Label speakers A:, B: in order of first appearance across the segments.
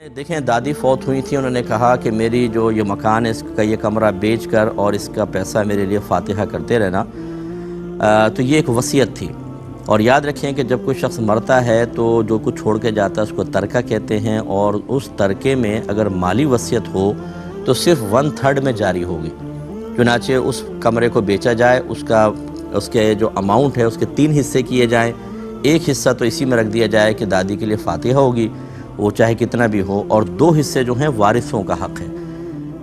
A: دیکھیں دادی فوت ہوئی تھی، انہوں نے کہا کہ میری جو یہ مکان ہے اس کا یہ کمرہ بیچ کر اور اس کا پیسہ میرے لیے فاتحہ کرتے رہنا۔ تو یہ ایک وصیت تھی، اور یاد رکھیں کہ جب کوئی شخص مرتا ہے تو جو کچھ چھوڑ کے جاتا ہے اس کو ترکہ کہتے ہیں، اور اس ترکے میں اگر مالی وصیت ہو تو صرف 1/3 میں جاری ہوگی۔ چنانچہ اس کمرے کو بیچا جائے، اس کے جو اماؤنٹ ہے اس کے 3 حصے کیے جائیں، ایک حصہ تو اسی میں رکھ دیا جائے کہ دادی کے لیے فاتحہ ہوگی، وہ چاہے کتنا بھی ہو، اور 2 حصے جو ہیں وارثوں کا حق ہے۔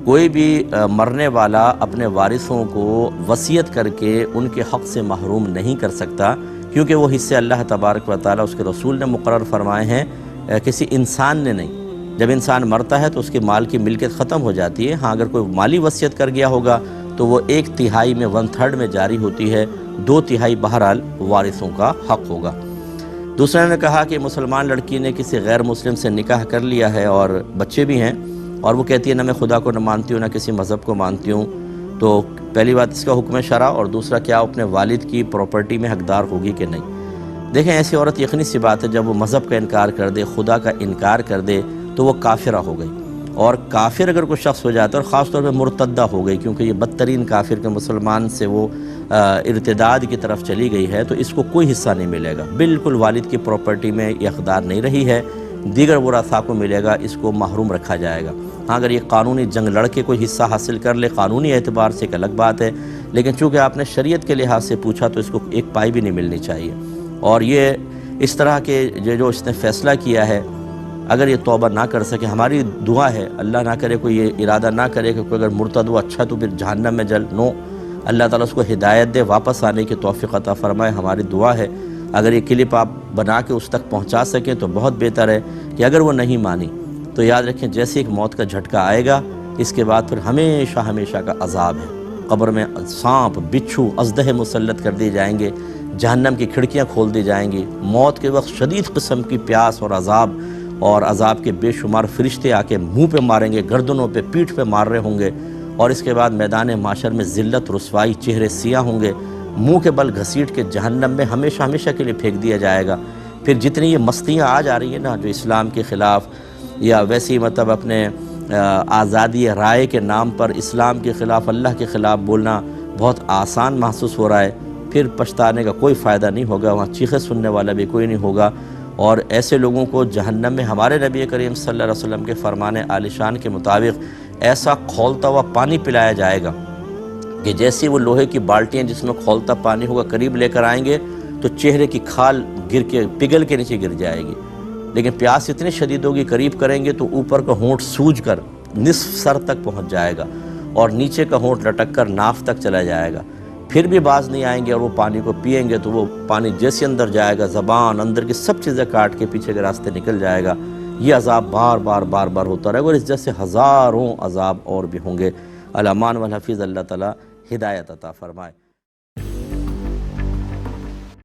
A: کوئی بھی مرنے والا اپنے وارثوں کو وصیت کر کے ان کے حق سے محروم نہیں کر سکتا، کیونکہ وہ حصے اللہ تبارک و تعالیٰ اس کے رسول نے مقرر فرمائے ہیں، کسی انسان نے نہیں۔ جب انسان مرتا ہے تو اس کے مال کی ملکیت ختم ہو جاتی ہے۔ ہاں اگر کوئی مالی وصیت کر گیا ہوگا تو وہ 1/3 میں 1/3 میں جاری ہوتی ہے، 2/3 بہرحال وارثوں کا حق ہوگا۔ دوسرے نے کہا کہ مسلمان لڑکی نے کسی غیر مسلم سے نکاح کر لیا ہے اور بچے بھی ہیں، اور وہ کہتی ہے نہ میں خدا کو نہ مانتی ہوں نہ کسی مذہب کو مانتی ہوں، تو پہلی بات اس کا حکم شرع، اور دوسرا کیا اپنے والد کی پراپرٹی میں حقدار ہوگی کہ نہیں۔ دیکھیں ایسی عورت یقینی سی بات ہے، جب وہ مذہب کا انکار کر دے، خدا کا انکار کر دے تو وہ کافرہ ہو گئی، اور کافر اگر کوئی شخص ہو جاتا ہے، اور خاص طور پہ مرتدہ ہو گئی، کیونکہ یہ بدترین کافر کے مسلمان سے وہ ارتداد کی طرف چلی گئی ہے، تو اس کو کوئی حصہ نہیں ملے گا، بالکل والد کی پراپرٹی میں یہ حقدار نہیں رہی ہے، دیگر ورثاء کو ملے گا، اس کو محروم رکھا جائے گا۔ ہاں اگر یہ قانونی جنگ لڑ کے کوئی حصہ حاصل کر لے قانونی اعتبار سے ایک الگ بات ہے، لیکن چونکہ آپ نے شریعت کے لحاظ سے پوچھا تو اس کو ایک پائی بھی نہیں ملنی چاہیے۔ اور یہ اس طرح کے جو اس نے فیصلہ کیا ہے، اگر یہ توبہ نہ کر سکے، ہماری دعا ہے اللہ نہ کرے کوئی یہ ارادہ نہ کرے کہ کوئی اگر مرتد ہو اچھا تو پھر جہنم میں جل، نو، اللہ تعالیٰ اس کو ہدایت دے، واپس آنے کی توفیق عطا فرمائے۔ ہماری دعا ہے اگر یہ کلپ آپ بنا کے اس تک پہنچا سکیں تو بہت بہتر ہے، کہ اگر وہ نہیں مانی تو یاد رکھیں جیسے ایک موت کا جھٹکا آئے گا، اس کے بعد پھر ہمیشہ ہمیشہ کا عذاب ہے۔ قبر میں سانپ، بچھو، اژدہے مسلط کر دیے جائیں گے، جہنم کی کھڑکیاں کھول دی جائیں گی، موت کے وقت شدید قسم کی پیاس اور عذاب کے بے شمار فرشتے آ کے منہ پہ ماریں گے، گردنوں پہ، پیٹھ پہ مار رہے ہوں گے، اور اس کے بعد میدان معاشر میں ذلت، رسوائی، چہرے سیاہ ہوں گے، منہ کے بل گھسیٹ کے جہنم میں ہمیشہ ہمیشہ کے لیے پھینک دیا جائے گا۔ پھر جتنی یہ مستیاں آ جا رہی ہیں نا، جو اسلام کے خلاف یا ویسی مطلب اپنے آزادی رائے کے نام پر اسلام کے خلاف، اللہ کے خلاف بولنا بہت آسان محسوس ہو رہا ہے، پھر پچھتانے کا کوئی فائدہ نہیں ہوگا، وہاں چیخیں سننے والا بھی کوئی نہیں ہوگا، اور ایسے لوگوں کو جہنم میں ہمارے نبی کریم صلی اللہ علیہ وسلم کے فرمان عالی شان کے مطابق ایسا کھولتا ہوا پانی پلایا جائے گا کہ جیسی وہ لوہے کی بالٹیاں جس میں کھولتا پانی ہوگا قریب لے کر آئیں گے تو چہرے کی کھال پگھل کے نیچے گر جائے گی، لیکن پیاس اتنی شدید ہوگی قریب کریں گے تو اوپر کا ہونٹ سوج کر نصف سر تک پہنچ جائے گا، اور نیچے کا ہونٹ لٹک کر ناف تک چلا جائے گا، پھر بھی باز نہیں آئیں گے، اور وہ پانی کو پئیں گے تو وہ پانی جیسے اندر جائے گا، زبان اندر کی سب چیزیں کاٹ کے پیچھے کے راستے نکل جائے گا۔ یہ عذاب بار بار ہوتا رہے گا، اور اس جیسے ہزاروں عذاب اور بھی ہوں گے۔ الامان والحفیظ اللہ تعالیٰ ہدایت عطا فرمائے۔